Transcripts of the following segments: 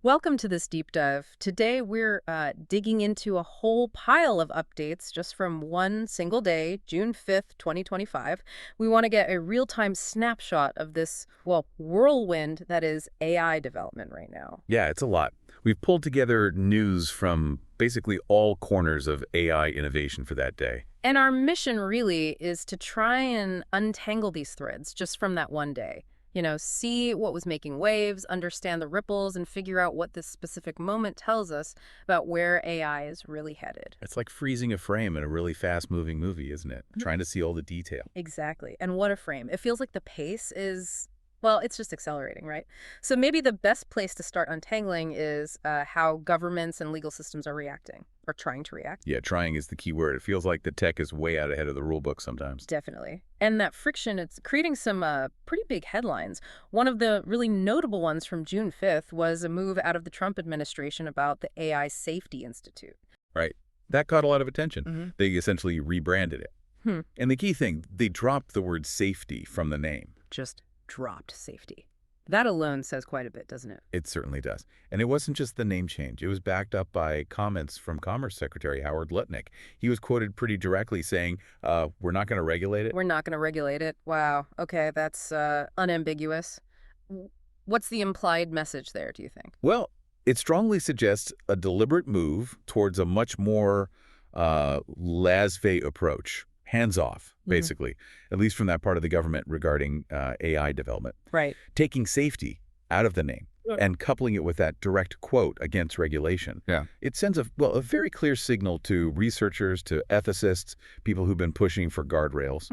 Welcome to this deep dive. Today we're digging into a whole pile of updates just from one single day, June 5th, 2025. We want to get a real-time snapshot of this, well, whirlwind that is AI development right now. Yeah, it's a lot. We've pulled together news from basically all corners of AI innovation for that day. And our mission really is to try and untangle these threads just from that one day. See what was making waves, understand the ripples, and figure out what this specific moment tells us about where AI is really headed. It's like freezing a frame in a really fast-moving movie, isn't it? Trying to see all the detail. Exactly. And what a frame. It feels like the pace is, well, it's just accelerating, right? So maybe the best place to start untangling is how governments and legal systems are reacting or trying to react. Yeah, trying is the key word. It feels like the tech is way out ahead of the rule book sometimes. Definitely. And that friction, it's creating some pretty big headlines. One of the really notable ones from June 5th was a move out of the Trump administration about the AI Safety Institute. Right. That caught a lot of attention. Hmm. They essentially rebranded it. Hmm. And the key thing, they dropped the word safety from the name. Just dropped safety. That alone says quite a bit, doesn't it? It certainly does. And it wasn't just the name change. It was backed up by comments from Commerce Secretary Howard Lutnick. He was quoted pretty directly saying, we're not going to regulate it. We're not going to regulate it. Wow. Okay, that's unambiguous. What's the implied message there, do you think? Well, it strongly suggests a deliberate move towards a much more laissez-faire approach, hands-off, basically, at least from that part of the government regarding AI development. Right. Taking safety out of the name and coupling it with that direct quote against regulation. Yeah. It sends a very clear signal to researchers, to ethicists, people who've been pushing for guardrails.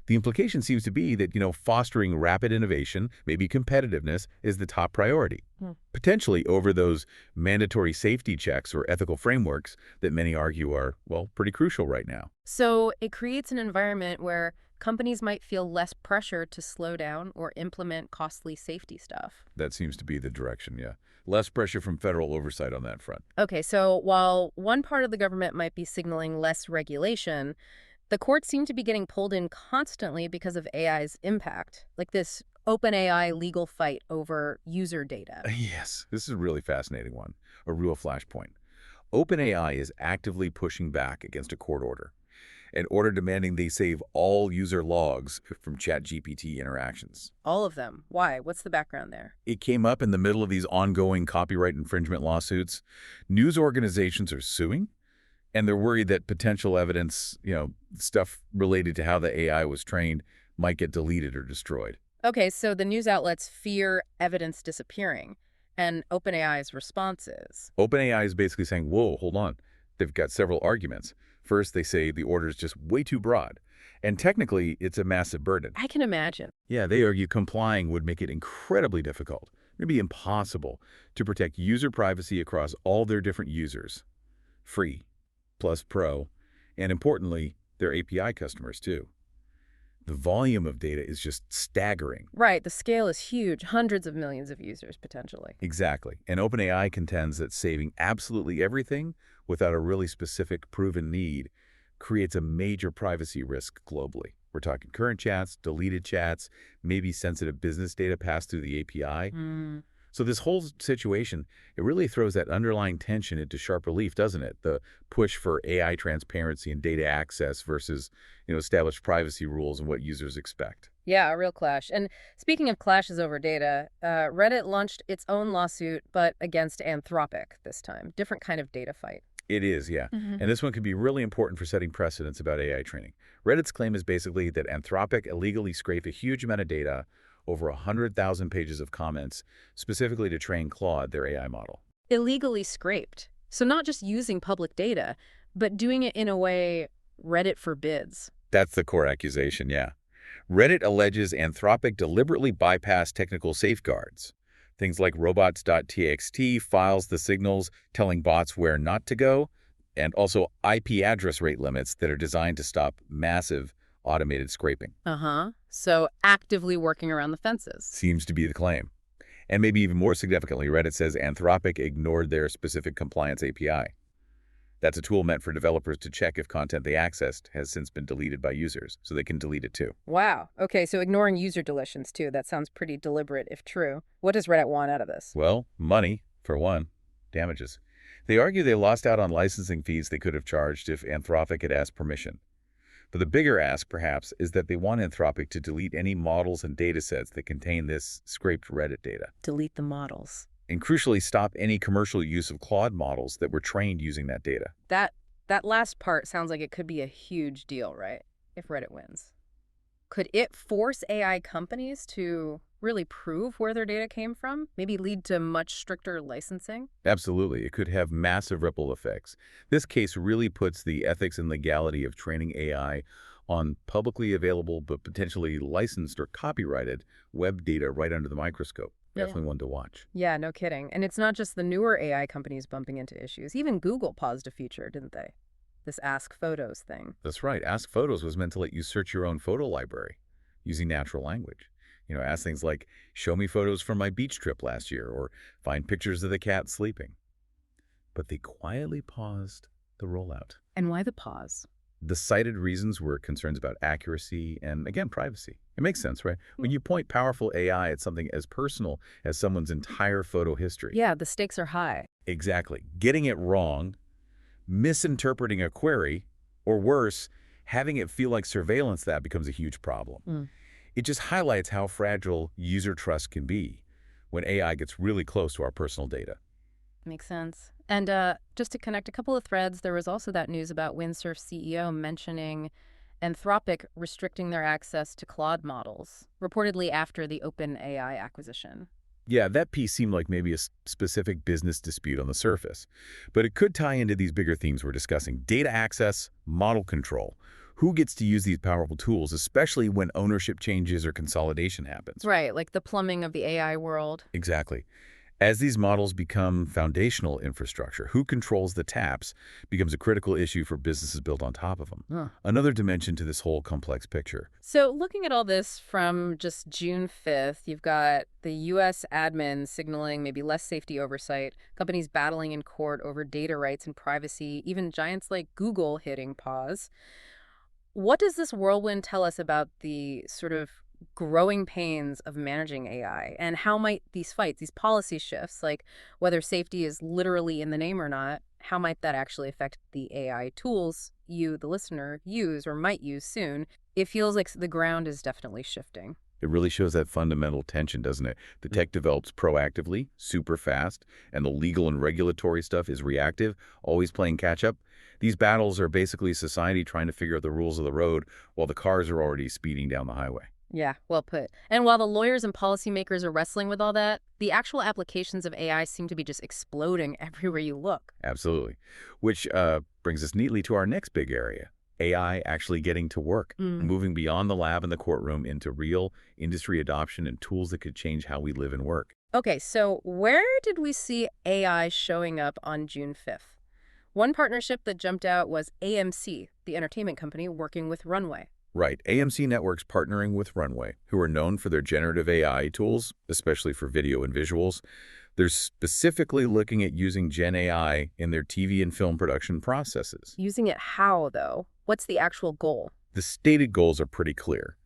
The implication seems to be that, fostering rapid innovation, maybe competitiveness, is the top priority, potentially over those mandatory safety checks or ethical frameworks that many argue are, well, pretty crucial right now. So it creates an environment where companies might feel less pressure to slow down or implement costly safety stuff. That seems to be the direction, yeah. Less pressure from federal oversight on that front. Okay, so while one part of the government might be signaling less regulation, the courts seem to be getting pulled in constantly because of AI's impact, like this OpenAI legal fight over user data. Yes, this is a really fascinating one, a real flashpoint. OpenAI is actively pushing back against a court order, an order demanding they save all user logs from ChatGPT interactions. All of them. Why? What's the background there? It came up in the middle of these ongoing copyright infringement lawsuits. News organizations are suing, and they're worried that potential evidence, stuff related to how the AI was trained, might get deleted or destroyed. Okay, so the news outlets fear evidence disappearing, and OpenAI's response is, OpenAI is basically saying, whoa, hold on. They've got several arguments. First, they say the order is just way too broad, and technically, it's a massive burden. I can imagine. Yeah, they argue complying would make it incredibly difficult, maybe impossible, to protect user privacy across all their different users. Free, plus pro, and importantly, their API customers too. The volume of data is just staggering. Right, the scale is huge, hundreds of millions of users potentially. Exactly. And OpenAI contends that saving absolutely everything without a really specific proven need creates a major privacy risk globally. We're talking current chats, deleted chats, maybe sensitive business data passed through the API. So this whole situation, it really throws that underlying tension into sharp relief, doesn't it? The push for AI transparency and data access versus, established privacy rules and what users expect. Yeah, a real clash. And speaking of clashes over data, Reddit launched its own lawsuit, but against Anthropic this time. Different kind of data fight. It is, yeah. And this one can be really important for setting precedents about AI training. Reddit's claim is basically that Anthropic illegally scraped a huge amount of data, over 100,000 pages of comments, specifically to train Claude, their AI model. Illegally scraped. So not just using public data, but doing it in a way Reddit forbids. That's the core accusation, yeah. Reddit alleges Anthropic deliberately bypassed technical safeguards. Things like robots.txt files the signals telling bots where not to go, and also IP address rate limits that are designed to stop massive automated scraping. So actively working around the fences. Seems to be the claim. And maybe even more significantly, Reddit says Anthropic ignored their specific compliance API. That's a tool meant for developers to check if content they accessed has since been deleted by users, so they can delete it too. Wow. Okay, so ignoring user deletions too. That sounds pretty deliberate if true. What does Reddit want out of this? Well, money. For one, damages. They argue they lost out on licensing fees they could have charged if Anthropic had asked permission. But the bigger ask, perhaps, is that they want Anthropic to delete any models and datasets that contain this scraped Reddit data. Delete the models. And crucially, stop any commercial use of Claude models that were trained using that data. That last part sounds like it could be a huge deal, right? If Reddit wins. Could it force AI companies to really prove where their data came from? Maybe lead to much stricter licensing? Absolutely. It could have massive ripple effects. This case really puts the ethics and legality of training AI on publicly available but potentially licensed or copyrighted web data right under the microscope. Yeah. Definitely one to watch. Yeah, no kidding. And it's not just the newer AI companies bumping into issues. Even Google paused a feature, didn't they? This Ask Photos thing. That's right. Ask Photos was meant to let you search your own photo library using natural language. Ask things like, show me photos from my beach trip last year, or find pictures of the cat sleeping. But they quietly paused the rollout. And why the pause? The cited reasons were concerns about accuracy and, again, privacy. It makes sense, right? When you point powerful AI at something as personal as someone's entire photo history. Yeah, the stakes are high. Exactly. Getting it wrong, misinterpreting a query, or worse, having it feel like surveillance, that becomes a huge problem. It just highlights how fragile user trust can be when AI gets really close to our personal data. Makes sense. And just to connect a couple of threads, there was also that news about Windsurf CEO mentioning Anthropic restricting their access to Claude models, reportedly after the OpenAI acquisition. Yeah, that piece seemed like maybe a specific business dispute on the surface. But it could tie into these bigger themes we're discussing: data access, model control. Who gets to use these powerful tools, especially when ownership changes or consolidation happens? Right, like the plumbing of the AI world. Exactly. As these models become foundational infrastructure, who controls the taps becomes a critical issue for businesses built on top of them. Huh. Another dimension to this whole complex picture. So looking at all this from just June 5th, you've got the U.S. admin signaling maybe less safety oversight, companies battling in court over data rights and privacy, even giants like Google hitting pause. What does this whirlwind tell us about the sort of growing pains of managing AI? And how might these fights, these policy shifts, like whether safety is literally in the name or not, how might that actually affect the AI tools you, the listener, use or might use soon? It feels like the ground is definitely shifting. It really shows that fundamental tension, doesn't it? The tech develops proactively, super fast, and the legal and regulatory stuff is reactive, always playing catch-up. These battles are basically society trying to figure out the rules of the road while the cars are already speeding down the highway. Yeah, well put. And while the lawyers and policymakers are wrestling with all that, the actual applications of AI seem to be just exploding everywhere you look. Absolutely. Which brings us neatly to our next big area: AI actually getting to work, moving beyond the lab and the courtroom into real industry adoption and tools that could change how we live and work. Okay, so where did we see AI showing up on June 5th? One partnership that jumped out was AMC, the entertainment company working with Runway. Right. AMC Networks partnering with Runway, who are known for their generative AI tools, especially for video and visuals. They're specifically looking at using Gen AI in their TV and film production processes. Using it how, though? What's the actual goal? The stated goals are pretty clear: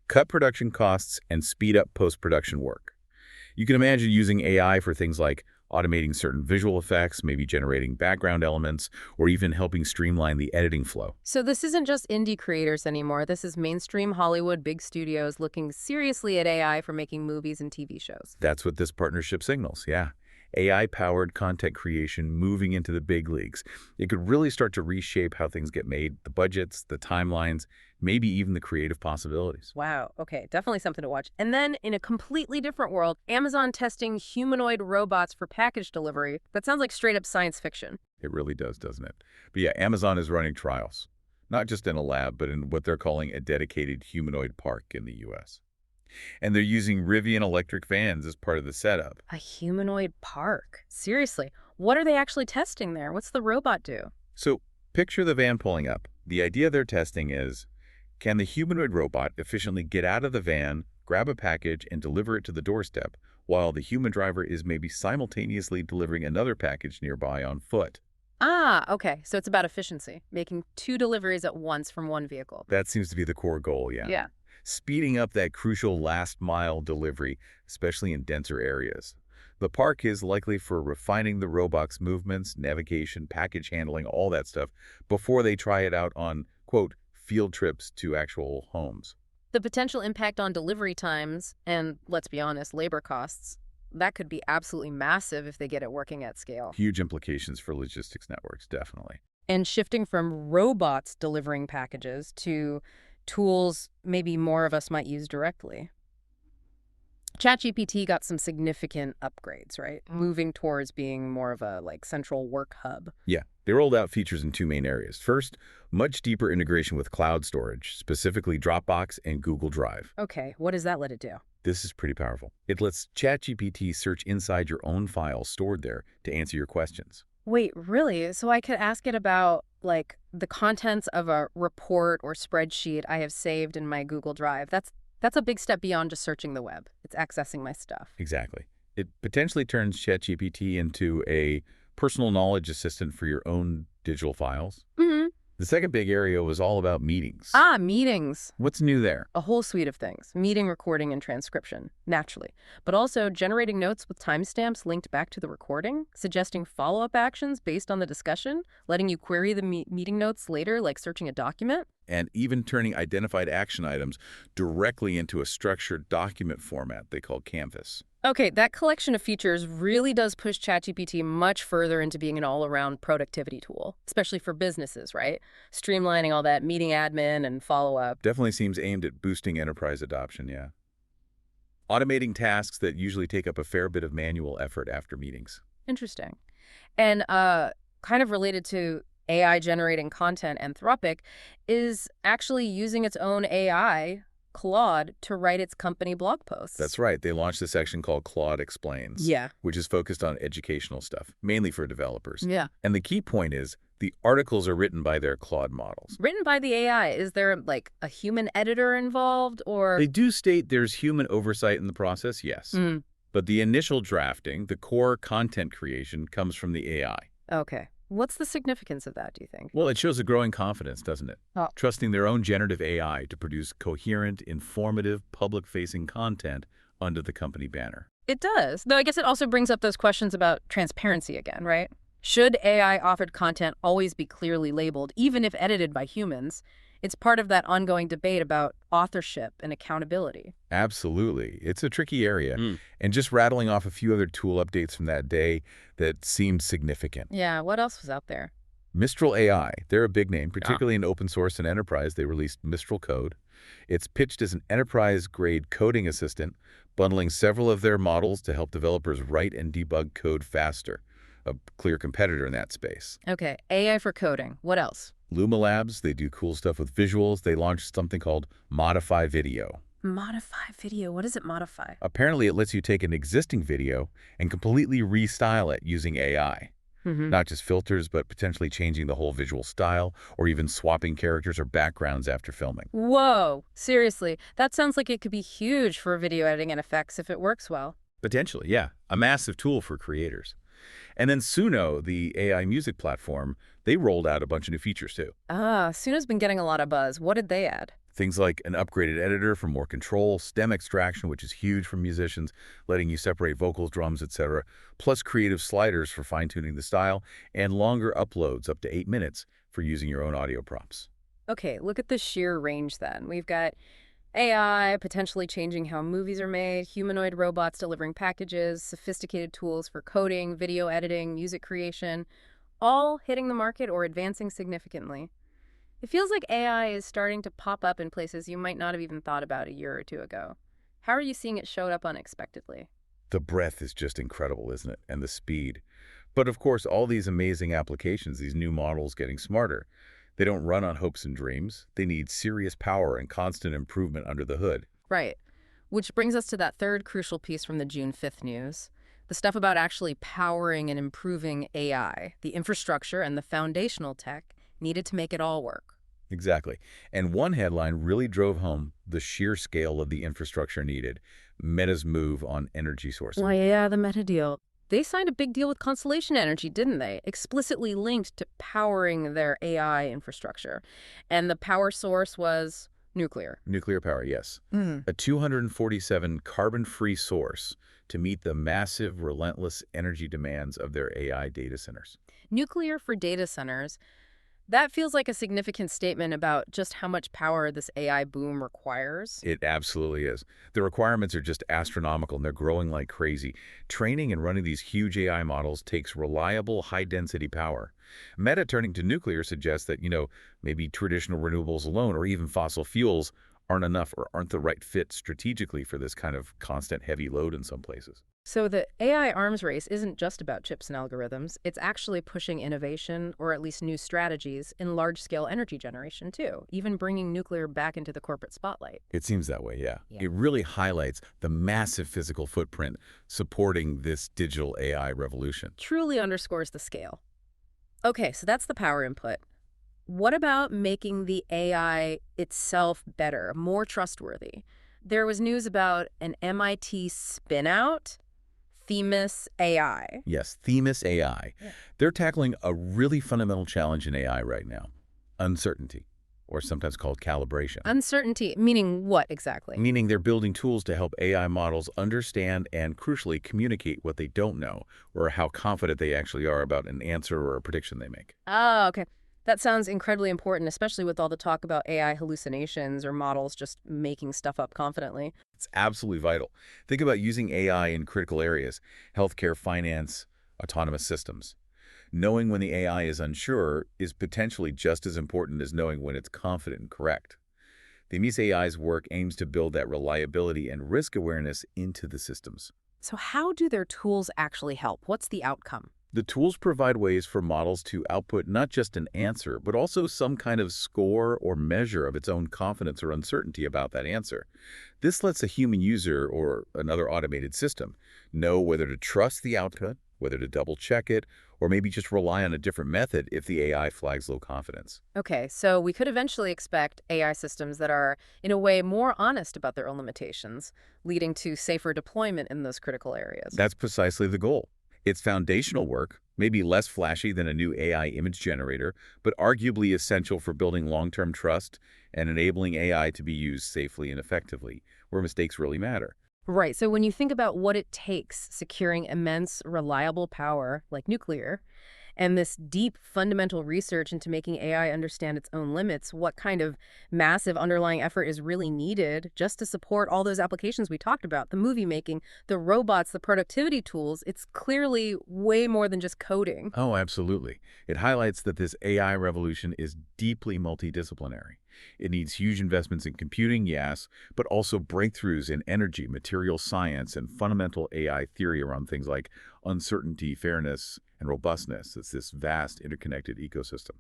cut production costs and speed up post-production work. You can imagine using AI for things like automating certain visual effects, maybe generating background elements, or even helping streamline the editing flow. So this isn't just indie creators anymore. This is mainstream Hollywood, big studios looking seriously at AI for making movies and TV shows. That's what this partnership signals, yeah. AI-powered content creation moving into the big leagues. It could really start to reshape how things get made, the budgets, the timelines, maybe even the creative possibilities. Wow, okay, definitely something to watch. And then in a completely different world, Amazon testing humanoid robots for package delivery. That sounds like straight up science fiction. It really does, doesn't it? But yeah, Amazon is running trials, not just in a lab, but in what they're calling a dedicated humanoid park in the U.S. And they're using Rivian electric vans as part of the setup. A humanoid park? Seriously, what are they actually testing there? What's the robot do? So picture the van pulling up. The idea they're testing is, can the humanoid robot efficiently get out of the van, grab a package, and deliver it to the doorstep, while the human driver is maybe simultaneously delivering another package nearby on foot? Ah, okay, so it's about efficiency, making 2 deliveries at once from one vehicle. That seems to be the core goal, yeah. Yeah. Speeding up that crucial last-mile delivery, especially in denser areas. The park is likely for refining the robot's movements, navigation, package handling, all that stuff, before they try it out on, quote, field trips to actual homes. The potential impact on delivery times and, let's be honest, labor costs, that could be absolutely massive if they get it working at scale. Huge implications for logistics networks, definitely. And shifting from robots delivering packages to tools maybe more of us might use directly. ChatGPT got some significant upgrades, right? Moving towards being more of a central work hub. Yeah, they rolled out features in two main areas. First, much deeper integration with cloud storage, specifically Dropbox and Google Drive. Okay, what does that let it do? This is pretty powerful. It lets ChatGPT search inside your own files stored there to answer your questions. Wait, really? So I could ask it about the contents of a report or spreadsheet I have saved in my Google Drive. That's a big step beyond just searching the web. It's accessing my stuff. Exactly. It potentially turns ChatGPT into a personal knowledge assistant for your own digital files. Mm-hmm. The second big area was all about meetings. Ah, meetings. What's new there? A whole suite of things. Meeting, recording, and transcription, naturally. But also generating notes with timestamps linked back to the recording, suggesting follow-up actions based on the discussion, letting you query the meeting notes later, like searching a document. And even turning identified action items directly into a structured document format they call Canvas. Okay, that collection of features really does push ChatGPT much further into being an all-around productivity tool, especially for businesses, right? Streamlining all that meeting admin and follow-up. Definitely seems aimed at boosting enterprise adoption, yeah. Automating tasks that usually take up a fair bit of manual effort after meetings. Interesting. And kind of related to AI generating content, Anthropic is actually using its own AI, Claude, to write its company blog posts. That's right. They launched a section called Claude Explains, Yeah. which is focused on educational stuff, mainly for developers. Yeah. And the key point is the articles are written by their Claude models. Written by the AI. Is there a human editor involved or? They do state there's human oversight in the process, yes. Mm, But the initial drafting, the core content creation, comes from the AI. okay. What's the significance of that, do you think? Well, it shows a growing confidence, doesn't it? Oh. Trusting their own generative AI to produce coherent, informative, public-facing content under the company banner. It does. Though I guess it also brings up those questions about transparency again, right? Should AI-authored content always be clearly labeled, even if edited by humans? It's part of that ongoing debate about authorship and accountability. Absolutely. It's a tricky area. Mm. And just rattling off a few other tool updates from that day that seemed significant. Yeah, what else was out there? Mistral AI, they're a big name, particularly in open source and enterprise. They released Mistral Code. It's pitched as an enterprise-grade coding assistant, bundling several of their models to help developers write and debug code faster. A clear competitor in that space. Okay, AI for coding. What else? Luma Labs, they do cool stuff with visuals. They launched something called Modify Video. Modify video. What does it modify? Apparently, it lets you take an existing video and completely restyle it using AI. Mm-hmm. Not just filters, but potentially changing the whole visual style or even swapping characters or backgrounds after filming. Whoa, seriously. That sounds like it could be huge for video editing and effects if it works well. Potentially, yeah. A massive tool for creators. And then Suno, the AI music platform, they rolled out a bunch of new features too. Ah, Suno's been getting a lot of buzz. What did they add? Things like an upgraded editor for more control, stem extraction, which is huge for musicians, letting you separate vocals, drums, etc., plus creative sliders for fine-tuning the style, and longer uploads up to 8 minutes for using your own audio props. Okay, look at the sheer range then. We've got AI potentially changing how movies are made, humanoid robots delivering packages, sophisticated tools for coding, video editing, music creation, all hitting the market or advancing significantly. It feels like AI is starting to pop up in places you might not have even thought about a year or two ago. How are you seeing it show up unexpectedly? The breadth is just incredible, isn't it? And the speed. But of course, all these amazing applications, these new models getting smarter, they don't run on hopes and dreams. They need serious power and constant improvement under the hood. Right. Which brings us to that third crucial piece from the June 5th news. The stuff about actually powering and improving AI, the infrastructure and the foundational tech needed to make it all work. Exactly. And one headline really drove home the sheer scale of the infrastructure needed, Meta's move on energy sourcing. Well, yeah, the Meta deal. They signed a big deal with Constellation Energy, didn't they? Explicitly linked to powering their AI infrastructure. And the power source was Nuclear. Nuclear power, yes. Mm. A 247 carbon-free source to meet the massive, relentless energy demands of their AI data centers. Nuclear for data centers. That feels like a significant statement about just how much power this AI boom requires. It absolutely is. The requirements are just astronomical, and they're growing like crazy. Training and running these huge AI models takes reliable, high-density power. Meta turning to nuclear suggests that, maybe traditional renewables alone or even fossil fuels aren't enough or aren't the right fit strategically for this kind of constant heavy load in some places. So the AI arms race isn't just about chips and algorithms. It's actually pushing innovation, or at least new strategies, in large-scale energy generation, too, even bringing nuclear back into the corporate spotlight. It seems that way, yeah. Yeah. It really highlights the massive physical footprint supporting this digital AI revolution. Truly underscores the scale. Okay, so that's the power input. What about making the AI itself better, more trustworthy? There was news about an MIT spin-out, Themis AI. Yes, Themis AI. Yeah. They're tackling a really fundamental challenge in AI right now, uncertainty, or sometimes called calibration. Uncertainty, meaning what exactly? Meaning they're building tools to help AI models understand and, crucially, communicate what they don't know or how confident they actually are about an answer or a prediction they make. Oh, okay. That sounds incredibly important, especially with all the talk about AI hallucinations or models just making stuff up confidently. It's absolutely vital. Think about using AI in critical areas, healthcare, finance, autonomous systems. Knowing when the AI is unsure is potentially just as important as knowing when it's confident and correct. The Themis AI's work aims to build that reliability and risk awareness into the systems. So how do their tools actually help? What's the outcome? The tools provide ways for models to output not just an answer, but also some kind of score or measure of its own confidence or uncertainty about that answer. This lets a human user or another automated system know whether to trust the output, whether to double-check it, or maybe just rely on a different method if the AI flags low confidence. Okay, so we could eventually expect AI systems that are, in a way, more honest about their own limitations, leading to safer deployment in those critical areas. That's precisely the goal. It's foundational work, maybe less flashy than a new AI image generator, but arguably essential for building long-term trust and enabling AI to be used safely and effectively, where mistakes really matter. Right, so when you think about what it takes securing immense, reliable power, like nuclear, and this deep fundamental research into making AI understand its own limits, what kind of massive underlying effort is really needed just to support all those applications we talked about, the movie making, the robots, the productivity tools? It's clearly way more than just coding. Oh, absolutely. It highlights that this AI revolution is deeply multidisciplinary. It needs huge investments in computing, yes, but also breakthroughs in energy, material science, and fundamental AI theory around things like uncertainty, fairness, and robustness. It's this vast interconnected ecosystem.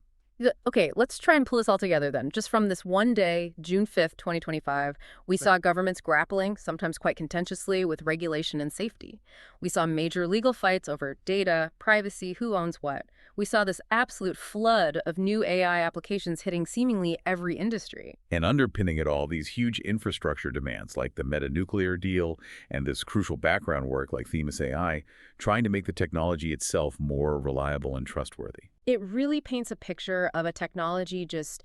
Okay, let's try and pull this all together then. Just from this one day, June 5th, 2025, we saw governments grappling, sometimes quite contentiously, with regulation and safety. We saw major legal fights over data, privacy, who owns what. We saw this absolute flood of new AI applications hitting seemingly every industry. And underpinning it all, these huge infrastructure demands like the meta-nuclear deal and this crucial background work like Themis AI, trying to make the technology itself more reliable and trustworthy. It really paints a picture of a technology just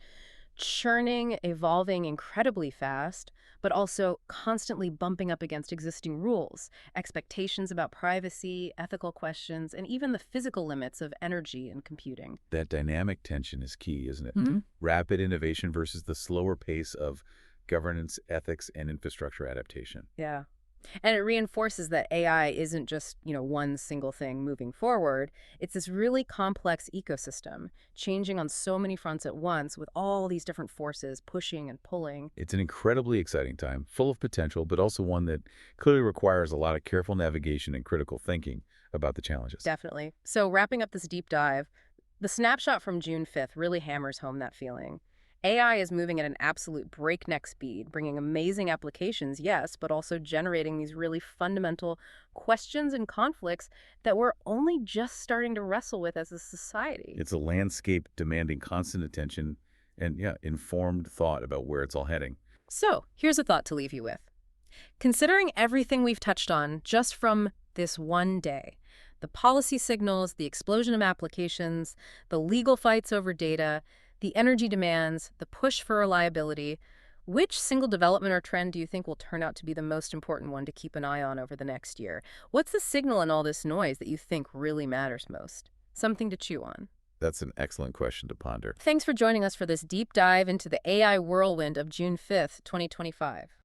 churning, evolving incredibly fast, but also constantly bumping up against existing rules, expectations about privacy, ethical questions, and even the physical limits of energy and computing. That dynamic tension is key, isn't it? Hmm. Rapid innovation versus the slower pace of governance, ethics, and infrastructure adaptation. Yeah. And it reinforces that AI isn't just, one single thing moving forward. It's this really complex ecosystem, changing on so many fronts at once with all these different forces pushing and pulling. It's an incredibly exciting time, full of potential, but also one that clearly requires a lot of careful navigation and critical thinking about the challenges. Definitely. So wrapping up this deep dive, the snapshot from June 5th really hammers home that feeling. AI is moving at an absolute breakneck speed, bringing amazing applications, yes, but also generating these really fundamental questions and conflicts that we're only just starting to wrestle with as a society. It's a landscape demanding constant attention and, yeah, informed thought about where it's all heading. So, here's a thought to leave you with. Considering everything we've touched on just from this one day, the policy signals, the explosion of applications, the legal fights over data, the energy demands, the push for reliability, Which single development or trend do you think will turn out to be the most important one to keep an eye on over the next year? What's the signal in all this noise that you think really matters most? Something to chew on. That's an excellent question to ponder. Thanks for joining us for this deep dive into the AI whirlwind of June 5th, 2025.